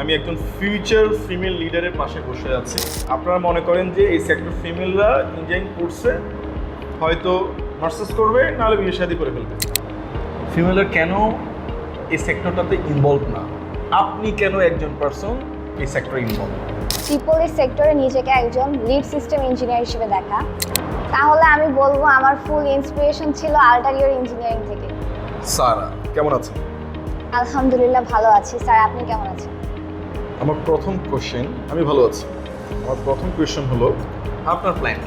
আমি একজন future female লিডারের পাশে বসে আছি। আপনারা মনে করেন যে এই সেক্টর ফিমেলরা ইঞ্জিনিয়ারিং কোর্সে হয়তো মাস্টার্স করবে, নাহলে বিয়ে শাদী করে ফেলবে। ফিমেলরা কেন এই সেক্টরটাতে ইনভলভ না? আপনি কেন একজন পার্সন এই সেক্টরে ইনভলভ? ট্রিপলি সেক্টরে নিজেকে একজন লিড সিস্টেম ইঞ্জিনিয়ার হিসেবে দেখা, তাহলে আমি বলবো আমার ফুল ইন্সপিরেশন ছিল আল্টারিয়র ইঞ্জিনিয়ারিং থেকে। সারা কেমন আছেন? আলহামদুলিল্লাহ ভালো আছি স্যার, আপনি কেমন আছেন? আমার প্রথম কোশ্চেন, আমি ভালো আছি। আমার প্রথম কোয়েশ্চেন হলো আপনার প্ল্যান।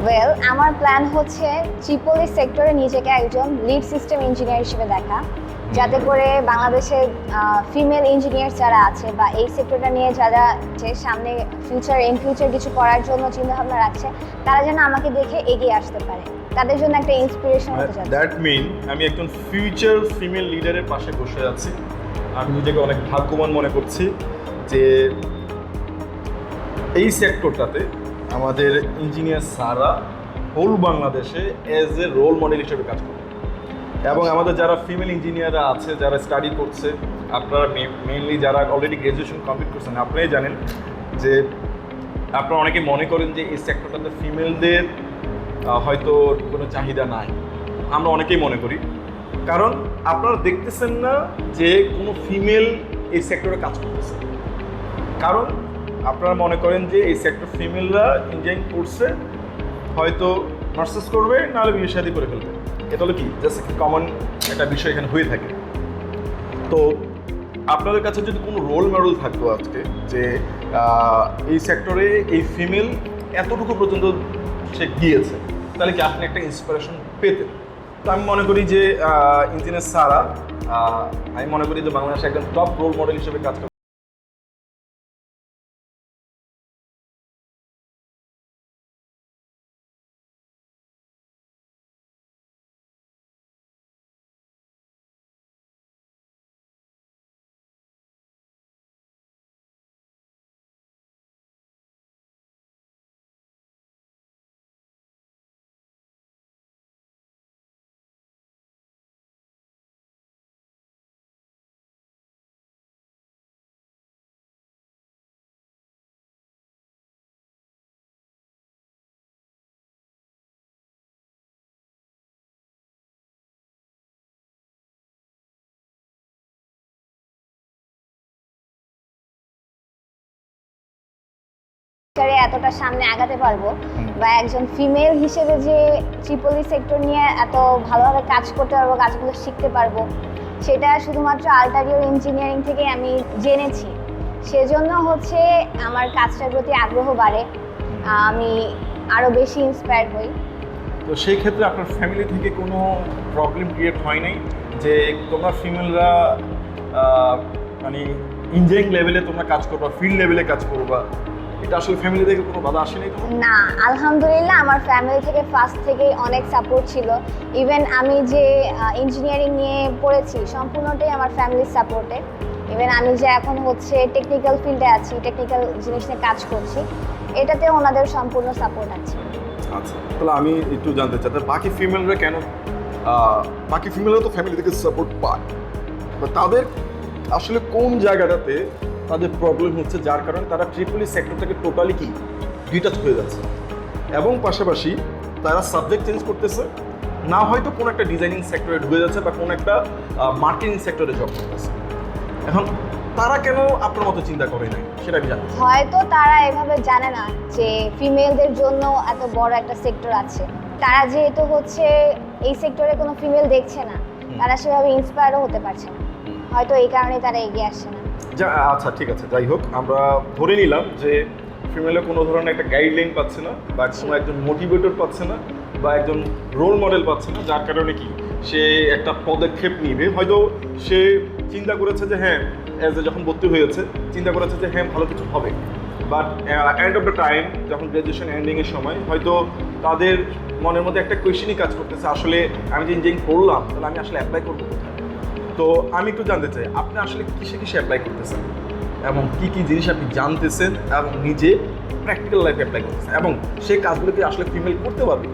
ওয়েল, আমার প্ল্যান হচ্ছে ট্রিপলি সেক্টরে নিজেকে একজন লিড সিস্টেম ইঞ্জিনিয়ার হিসেবে দেখা, যাতে করে বাংলাদেশের ফিমেল ইঞ্জিনিয়ার যারা আছে বা এই সেক্টরটা নিয়ে যারা যে সামনে ইন ফিউচার কিছু করার জন্য চিন্তাভাবনা রাখছে, তারা যেন আমাকে দেখে এগিয়ে আসতে পারে, তাদের জন্য একটা ইন্সপিরেশন হতে যাচ্ছে। দ্যাট মিন আমি একজন ফিউচার ফিমেল লিডারের পাশে বসে আছি। আমি নিজেকে অনেক ভাগ্যবান মনে করছি যে এই সেক্টরটাতে আমাদের ইঞ্জিনিয়ার সারা হোল বাংলাদেশে অ্যাজ এ রোল মডেল হিসেবে কাজ করে। এবং আমাদের যারা ফিমেল ইঞ্জিনিয়াররা আছে, যারা স্টাডি করছে, আপনারা মেইনলি যারা অলরেডি গ্র্যাজুয়েশন কমপ্লিট করছেন, আপনারাই জানেন যে আপনারা অনেকে মনে করেন যে এই সেক্টরটাতে ফিমেলদের হয়তো কোনো চাহিদা নাই। আমরা অনেকেই মনে করি, কারণ আপনারা দেখতেছেন না যে কোনো ফিমেল এই সেক্টরে কাজ করতেছে। কারণ আপনারা মনে করেন যে এই সেক্টর ফিমেলরা ইঞ্জিনিয়ারিং কোর্সে হয়তো মাস্টার্স করবে, নাহলে বিয়ে শাদী করে ফেলবে। এটা হলো কি জাস্ট একটা কমন একটা বিষয় এখানে হয়ে থাকে। তো আপনাদের কাছে যদি কোনো রোল মডেল থাকতো আজকে যে এই সেক্টরে এই ফিমেল এতটুকু পর্যন্ত সে গিয়েছে, তাহলে কি আপনি একটা ইন্সপিরেশন পেতেন? তো আমি মনে করি যে ইঞ্জিনিয়ার সারা, আমি মনে করি যে বাংলাদেশে একজন টপ রোল মডেল হিসেবে কাজ করে। এতটা সামনে আগাতে পারবো বা একজন ফিমেল হিসেবে যে ট্রিপলি সেক্টর নিয়ে এত ভালোভাবে কাজ করতে পারবো, কাজগুলো শিখতে পারবো, সেটা শুধুমাত্র আল্টারিয়র ইঞ্জিনিয়ারিং থেকে আমি জেনেছি। সেজন্য হচ্ছে আমার কাজটার প্রতি আগ্রহ বাড়ে, আমি আরও বেশি ইন্সপায়ার হই। তো সেই ক্ষেত্রে আপনার ফ্যামিলি থেকে কোনো প্রবলেম ক্রিয়েট হয় নাই যে তোমরা ফিমেলরা মানে ইঞ্জিনিয়ারিং লেভেলে তোমরা কাজ করবা, ফিল্ড লেভেলে কাজ করবা, এটা আসলে ফ্যামিলি থেকে কোনো বাধা আসেনি তো? না, আলহামদুলিল্লাহ আমার ফ্যামিলি থেকে ফার্স্ট থেকেই অনেক সাপোর্ট ছিল। ইভেন আমি যে ইঞ্জিনিয়ারিং নিয়ে পড়েছি সম্পূর্ণটাই আমার ফ্যামিলির সাপোর্টে। ইভেন আমি যে এখন হচ্ছে টেকনিক্যাল ফিল্ডে আছি, টেকনিক্যাল জিনিস নিয়ে কাজ করছি, এটাতে ওনাদের সম্পূর্ণ সাপোর্ট আছে। আচ্ছা, তাহলে আমি একটু জানতে চাই বাকি ফিমেলরা কেন, বাকি ফিমেলরা তো ফ্যামিলি থেকে সাপোর্ট পায়, তাদের আসলে কোন জায়গাটাতে তাদের প্রবলেম হচ্ছে যার কারণে তারা ট্রিপলি সেক্টর থেকে টোটালি কি ডিটাচ হয়ে যাচ্ছে, এবং পাশাপাশি তারা সাবজেক্ট চেঞ্জ করতেছে, না হয়তো কোনো একটা ডিজাইনিং সেক্টরে ঢুকে যাচ্ছে বা কোনো একটা মার্কেটিং সেক্টরে জব করতেছে। এখন তারা কেন আপনার মতো চিন্তা করে নাই সেটা আমি জানি। হয়তো তারা এভাবে জানে না যে ফিমেলদের জন্য এত বড় একটা সেক্টর আছে। তারা যেহেতু হচ্ছে এই সেক্টরে কোনো ফিমেল দেখছে না, তারা সেভাবে ইন্সপায়ারও হতে পারছে না, হয়তো এই কারণে তারা এগিয়ে আসছে না। আচ্ছা ঠিক আছে, যাই হোক, আমরা ধরে নিলাম যে ফিমেলে কোনো ধরনের একটা গাইডলাইন পাচ্ছে না বা কোনো একজন মোটিভেটর পাচ্ছে না বা একজন রোল মডেল পাচ্ছে না, যার কারণে কি সে একটা পদক্ষেপ নিবে। হয়তো সে চিন্তা করেছে যে হ্যাঁ, যখন ভর্তি হয়েছে চিন্তা করেছে যে হ্যাঁ ভালো কিছু হবে, but end of the time যখন গ্র্যাজুয়েশন এন্ডিংয়ের সময় হয়তো তাদের মনের মধ্যে একটা কোয়েশ্চেনই কাজ করতেছে, আসলে আমি যে ইঞ্জিনিয়ারিং পড়লাম তাহলে আমি আসলে অ্যাপ্লাই করবো কোথায়। তো আমি একটু জানতে চাই আপনি আসলে কিসে কিসে অ্যাপ্লাই করতেছেন এবং কী কী জিনিস আপনি জানতেছেন এবং নিজে প্র্যাকটিক্যাল লাইফে অ্যাপ্লাই করতেছেন, এবং সেই কাজগুলোকে আসলে ফিমেল করতে পারবে।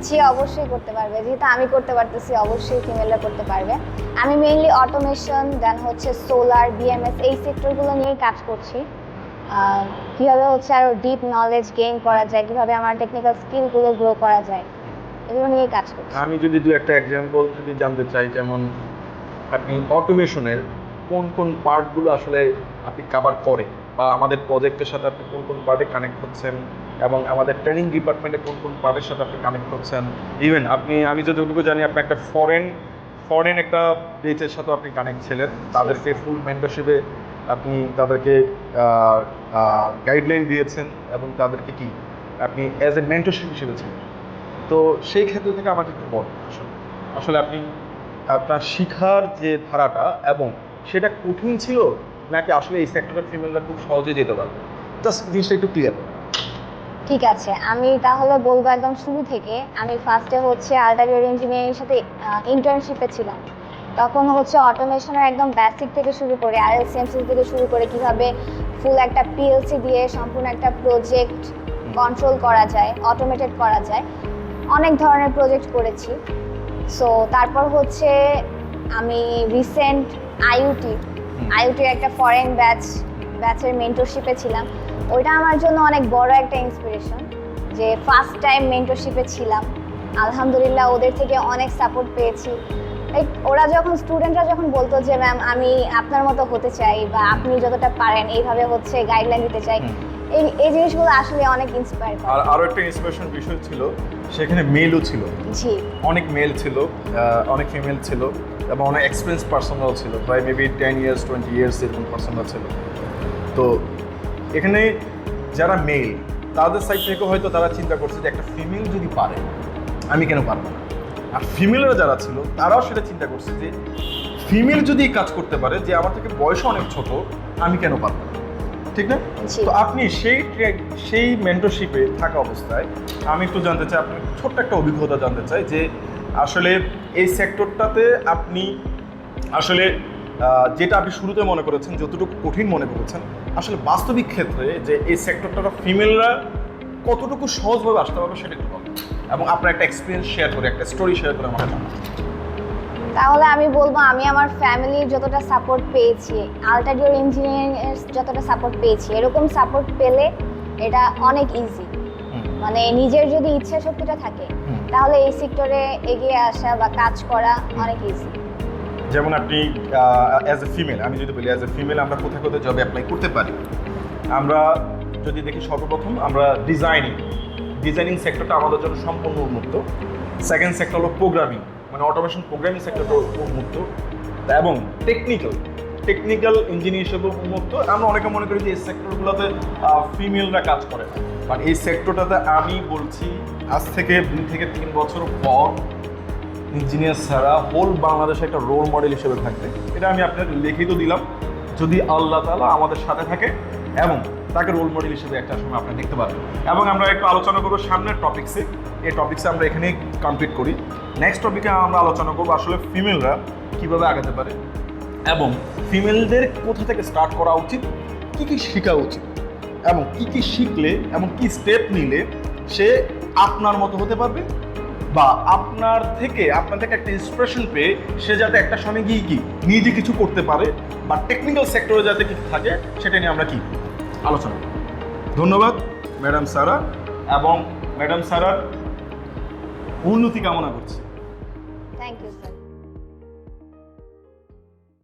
জি অবশ্যই করতে পারবে, যেহেতু আমি করতে পারতেছি অবশ্যই ফিমেলরা করতে পারবে। আমি মেইনলি অটোমেশন, দেন হচ্ছে সোলার, বিএমএস এই সেক্টরগুলো নিয়েই কাজ করছি। কীভাবে হচ্ছে আরও ডিপ নলেজ গেইন করা যায়, কীভাবে আমার টেকনিক্যাল স্কিলগুলো গ্রো করা যায়, এগুলো নিয়েই কাজ করছি। আমি যদি দু একটা এক্সাম্পল যদি জানতে চাই, যেমন আপনি অটোমেশনের কোন কোন পার্টগুলো আসলে আপনি কভার করে, বা আমাদের প্রজেক্টের সাথে আপনি কোন কোন পার্টে কানেক্ট হচ্ছেন, এবং আমাদের ট্রেনিং ডিপার্টমেন্টে কোন কোন পার্টের সাথে আপনি কানেক্ট হচ্ছেন। ইভেন আমি যতটুকু জানি আপনি একটা ফরেন একটা বেচের সাথে আপনি কানেক্ট ছিলেন, তাদেরকে ফুল মেন্টরশিপে আপনি তাদেরকে গাইডলাইন দিয়েছেন, এবং তাদেরকে কি আপনি অ্যাজ এ মেন্টরশিপ হিসেবে ছিলেন। তো সেই ক্ষেত্র থেকে আমাকে একটু বলুন আসলে আপনি আপনার শিখার যে ধারাটা, এবং সেটা কঠিন ছিল নাকি আসলে এই সেক্টরের ফিমেলরা খুব সহজে যেতে পারবে, জাস্ট জিনিসটা একটু ক্লিয়ার। ঠিক আছে, আমি তাহলে বলবো একদম শুরু থেকে। আমি ফার্স্টে হচ্ছে আল্টারিয়ার ইঞ্জিনিয়ারিং সাথে ইন্টার্নশিপে ছিলাম। তখন হচ্ছে অটোমেশনের একদম বেসিক থেকে শুরু করে আরএলসিএমসি থেকে শুরু করে কিভাবে ফুল একটা পিএলসি দিয়ে সম্পূর্ণ একটা প্রজেক্ট কন্ট্রোল করা যায়, অটোমেটেড করা যায়, অনেক ধরনের প্রজেক্ট করেছি। সো তারপর হচ্ছে আমি রিসেন্ট আইওটির একটা ফরেন ব্যাচের মেন্টরশিপে ছিলাম। ওইটা আমার জন্য অনেক বড় একটা ইন্সপিরেশন, যে ফার্স্ট টাইম মেন্টরশিপে ছিলাম। আলহামদুলিল্লাহ ওদের থেকে অনেক সাপোর্ট পেয়েছি। ওরা যখন স্টুডেন্টরা যখন বলতো যে ম্যাম আমি আপনার মতো হতে চাই, বা আপনি যতটা পারেন এইভাবে হচ্ছে গাইডলাইন দিতে চাই, এই জিনিসগুলো আসলে অনেক ইন্সপায়ার করে। আর আরও একটা ইন্সপিরেশন বিষয় ছিল, সেখানে মেলও ছিল, জি অনেক মেল ছিল, অনেক ফিমেল ছিল, এবং অনেক এক্সপিরিয়েন্স পার্সনরাও ছিল, প্রায় মেবি 10 ইয়ার্স 20 ইয়ার্স এরকম পার্সনরা ছিল। তো এখানে যারা মেল, তাদের সাইড থেকে হয়তো তারা চিন্তা করছে যে একটা ফিমেল যদি পারে আমি কেন পারবো না। আর ফিমেলরা যারা ছিল তারাও সেটা চিন্তা করছে যে ফিমেল যদি এই কাজ করতে পারে, যে আমার থেকে বয়সও অনেক ছোট, আমি কেন পারবো না, ঠিক না? তো আপনি সেই মেন্টরশিপে থাকা অবস্থায় আমি একটু জানতে চাই, আপনি ছোট্ট একটা অভিজ্ঞতা জানতে চাই, যে আসলে এই সেক্টরটাতে আপনি আসলে যেটা আপনি শুরুতে মনে করেছেন, যতটুকু কঠিন মনে করেছেন, আসলে বাস্তবিক ক্ষেত্রে যে এই সেক্টরটা ফিমেলরা কতটুকু সহজভাবে আসতে পারবে সেটা একটু বলুন, এবং আপনার একটা এক্সপিরিয়েন্স শেয়ার করে, একটা স্টোরি শেয়ার করে আমাকে জানান। তাহলে আমি বলবো আমি আমার ফ্যামিলির যতটা সাপোর্ট পেয়েছি, আল্টারিয়ার ইঞ্জিনিয়ারিং এর যতটা সাপোর্ট পেয়েছি, এরকম সাপোর্ট পেলে এটা অনেক ইজি। মানে নিজের যদি ইচ্ছা শক্তিটা থাকে, তাহলে এই সেক্টরে এগিয়ে আসা বা কাজ করা অনেক ইজি। যেমন আপনি অ্যাজ এ ফিমেল, আমি যদি বলি অ্যাজ এ ফিমেল আমরা কোথায় কোথায় জবে অ্যাপ্লাই করতে পারি, আমরা যদি দেখি সর্বপ্রথম আমরা ডিজাইনিং সেক্টরটা আমাদের জন্য সম্পূর্ণ উন্মুক্ত। সেকেন্ড সেক্টর হলো প্রোগ্রামিং, মানে অটোমেশন প্রোগ্রামিং সেক্টরটা উন্মুক্ত, এবং টেকনিক্যাল ইঞ্জিনিয়ার হিসেবে উন্মুক্ত। আমরা অনেকে মনে করি যে এই সেক্টরগুলোতে ফিমেলরা কাজ করে না, বাট এই সেক্টরটাতে আমি বলছি আজ থেকে 2 থেকে 3 বছর পর ইঞ্জিনিয়ার ছাড়া হোল বাংলাদেশে একটা রোল মডেল হিসেবে থাকবে। এটা আমি আপনাকে লিখিত দিলাম, যদি আল্লাহ তাআলা আমাদের সাথে থাকে, এবং তাকে রোল মডেল হিসেবে একটা সময় আপনারা দেখতে পারবেন। এবং আমরা একটু আলোচনা করবো সামনের টপিক্সে, এই টপিক্সে আমরা এখানেই কমপ্লিট করি। নেক্সট টপিকে আমরা আলোচনা করবো আসলে ফিমেলরা কীভাবে আগাতে পারে, এবং ফিমেলদের কোথা থেকে স্টার্ট করা উচিত, কী কী শেখা উচিত, এবং কী শিখলে এবং কী স্টেপ নিলে সে আপনার মতো হতে পারবে, বা আপনার থেকে একটা ইন্সপিরেশন পেয়ে সে যাতে একটা সময় গিয়ে নিজে কিছু করতে পারে, বা টেকনিক্যাল সেক্টরে যাতে কিছু থাকে, সেটা নিয়ে আমরা আলোচনা করি। ধন্যবাদ ম্যাডাম সারা, এবং ম্যাডাম সারার উন্নতি কামনা করছি।